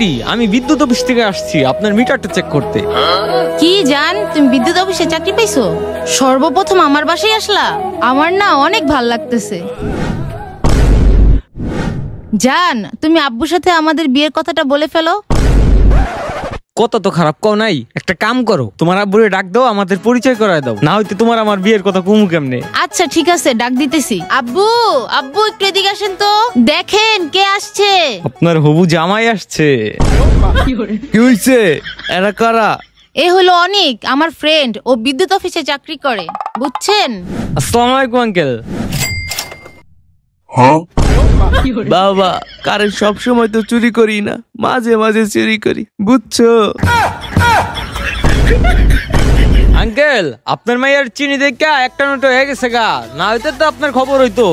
Lady, আমি বিদ্যুৎ office থেকে আসছি আপনার মিটারটা চেক করতে। কি জান, তুমি বিদ্যুৎ অফিসে চাকরি পাইছো? সর্বপ্রথম আমার বাসায় আসলা, আমার না অনেক ভাল লাগতেছে। জান, তুমি আব্বুর সাথে আমাদের বিয়ের কথাটা বলে ফেলো। কথা তো খারাপ কও নাই, একটা কাম করো, তোমার আব্বুরে ডাক দাও, আমাদের পরিচয় করায় দাও, না হইতে তোমার আমার বিয়ের কথা কুমু কেমনে। আচ্ছা ঠিক আছে, ডাক দিতেছি। আব্বু, আব্বু একটু এদিকে আসেন তো, দেখেন কে আসছে। আপনার হবু জামাই আসছে। কি হইছে? এরা কারা? এ হলো অনিক, আমার ফ্রেন্ড, ও বিদ্যুৎ অফিসে চাকরি করে, বুঝছেন? আসসালামু আলাইকুম আঙ্কেল। বাবা, কারেন্ট সব সময় তো চুরি করি না, মাঝে মাঝে চুরি করি, বুঝছো? আঙ্কেল, আপনার মাইয়ার চিনি দেখা একটা নোট হয়ে গেছে গা, না হইতে তো আপনার খবর হইতো।